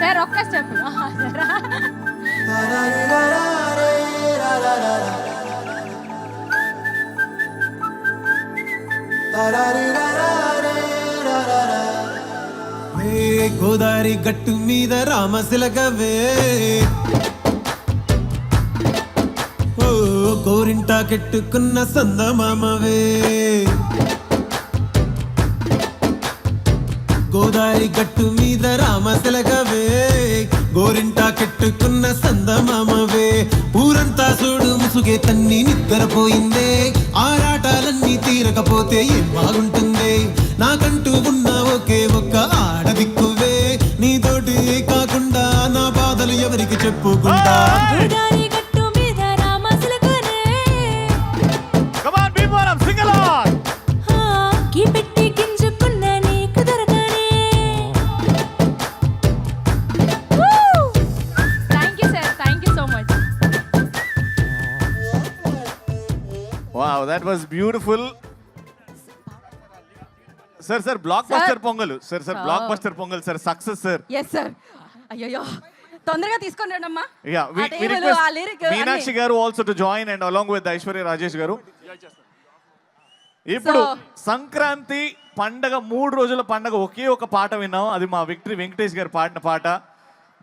Sir ఒక్క step Godari గట్టు మీద రామశిలకవే గోరింటా కెట్టుకున్న సందమామవే గోదారి గట్టు మీద రామశిలకవే గోరింటా కెట్టుకున్న సందమామవే ఊరంతా చూడు ముసుగే తన్ని నిద్రపోయిందే ఆరాటాలన్నీ తీరకపోతే ఏం బాగుంటుంది నాకంటూ ఉన్న ఒకే ఒక్క ఆడదిక్కువే నీతోటి కాకుండా నా బాధలు ఎవరికి చెప్పుకుంటా Wow, that was beautiful. Sir, blockbuster pongal. Sir, blockbuster pongal, sir, success, sir. Yes, sir. అయ్యో తొందరగా తీసుకొని రండమ్మా. Yeah, we request Meenakshi garu also to join and along with Aishwarya Rajesh garu. ఇప్పుడు సంక్రాంతి పండగ 3 రోజుల పండగ ఒకే ఒక పాట విన్నాం. అది మా విక్టరీ వెంకటేష్ గారు పాడిన పాట.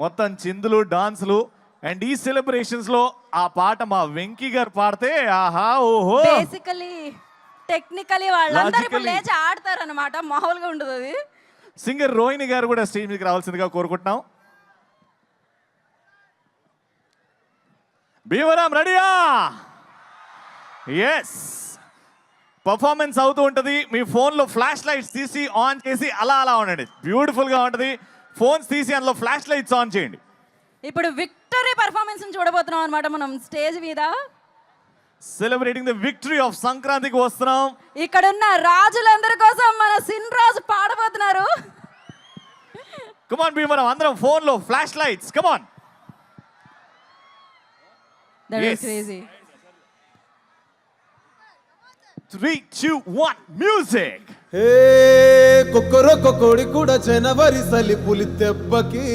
మొత్తం చిందులు డాన్సులు అండ్ ఈ సెలబ్రేషన్స్ లో ఆ పాట మా వెంకీ గారు పాడితే ఆహా ఓహో. బేసికలీ టెక్నికలీ వాళ్ళందరూ ఇప్పుడు లేచి ఆడతారు అన్నమాట. మామూలుగా ఉండదు అది. సింగర్ రోహిణి గారు కూడా స్టేజ్ మీదకి రావాల్సిందిగా కోరుకుంటున్నాం. భీమరామ్ రెడీయా? ఎస్, పర్ఫార్మెన్స్ అవుతూ ఉంటుంది. మీ ఫోన్లో ఫ్లాష్ లైట్స్ తీసి ఆన్ చేసి అలా ఉండండి. బ్యూటిఫుల్గా ఉంటుంది. ఫోన్స్ తీసి అందులో ఫ్లాష్ లైట్స్ ఆన్ చేయండి. ఇప్పుడు విక్టరీ పర్ఫార్మెన్స్ చూడబోతున్నాం అన్నమాట మనం స్టేజ్ మీద. సెలబ్రేటింగ్ ది విక్టరీ ఆఫ్ సంక్రాంతికి వస్తున్నాం. ఇక్కడ ఉన్న రాజులందరి కోసం మన సిన్ రాజు పాడబోతున్నారు. కమాన్ భీమరామ్, అందరం ఫోన్లో flash lights. Come. That is crazy. 3, 2, 1 music. Hey కొక్కరో కొకోడి కూడా జనవరి సలి పులి దెబ్బకి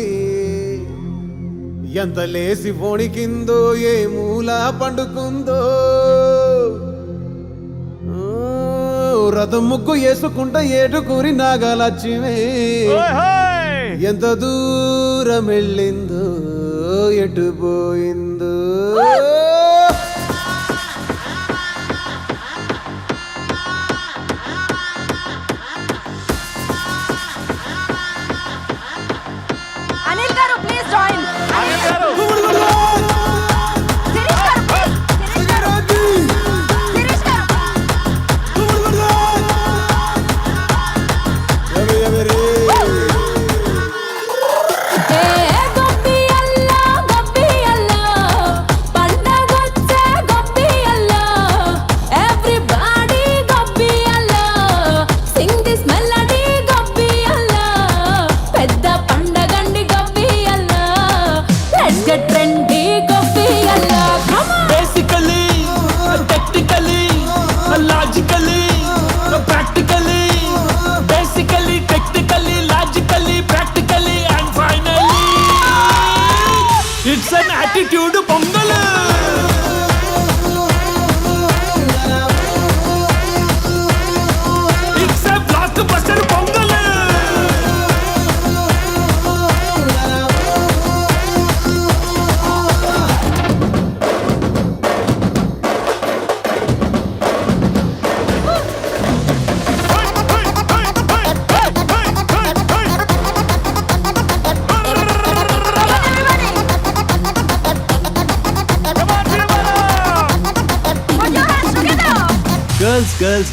ఎంత లేసి వణికిందో ఏ మూల పండుకుందో రథం ముగ్గు వేసుకుంటా ఏటుకూరి నాగలచ్చివే ఎంత దూరం వెళ్ళిందో ఎటు పోయిందో. అనిల్ గారు please join. It's an attitude pongal. It's a blockbuster pongal.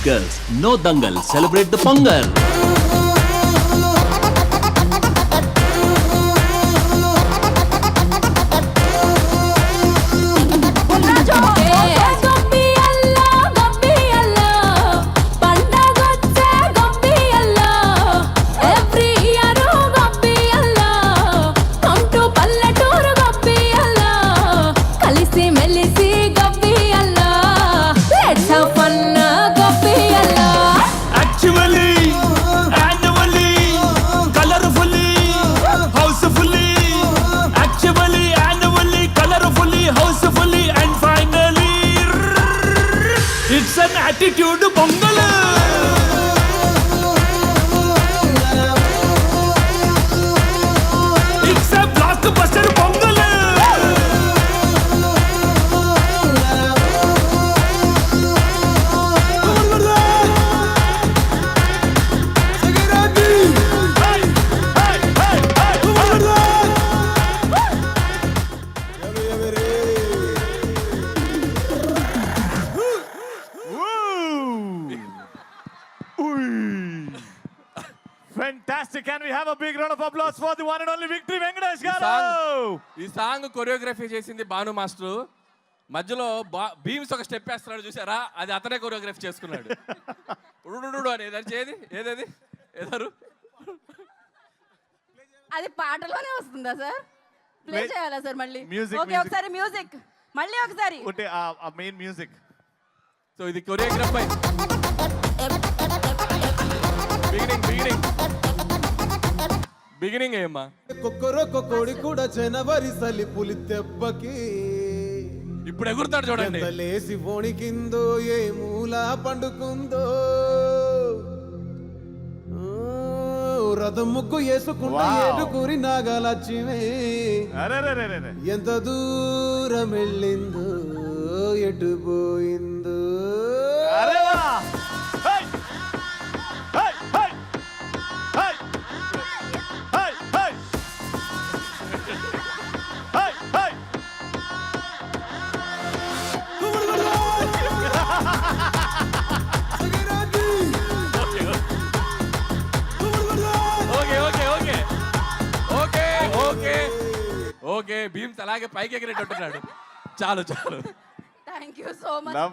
Girls, no dangal, celebrate the pongal. Fantastic. Can we have a big round of applause for the one and only Victory Venkatesh garu? ఈ song choreography చేసింది Bhanu master. మధ్యలో భీమ్స్ ఒక step వేస్తున్నాడు చూసారా, అది అతనే choreography చేసుకున్నాడు. ఉడు అనేది ఏదది ఏదారు అది పాటలోనే వస్తుందా సార్? ప్లే చేయాలా సార్ మళ్ళీ? Music, okay, music. ఒకసారి మ్యూజిక్ మళ్ళీ ఒకసారి. ఉంటే ఆ మెయిన్ మ్యూజిక్. సో ఇది కొరియోగ్రాఫ్ బై బిగినింగ్ ఏమ్మా? కొక్కరొక్క కోడి కూడా జనవరి సలి పులి దెబ్బకి ఇప్పుడు ఎగురుతాడు చూడండి. ఎంత లేసి వణికిందో ఏ మూల పండుకుందో రథం ముగ్గు వేసుకుంటా Wow. ఏడుగురి నాగలక్ష్మి అరెరెరెరెరె. ఎంత దూరం వెళ్ళిందో ఎటు పోయిందో అరే వా! High! High! High! High! High! High! High! High! Okay okay okay okay okay okay Bheems అలాగే పైకి ఎగిరేటట్టున్నాడు. చాలు చాలు. Thank you so much. Lovely.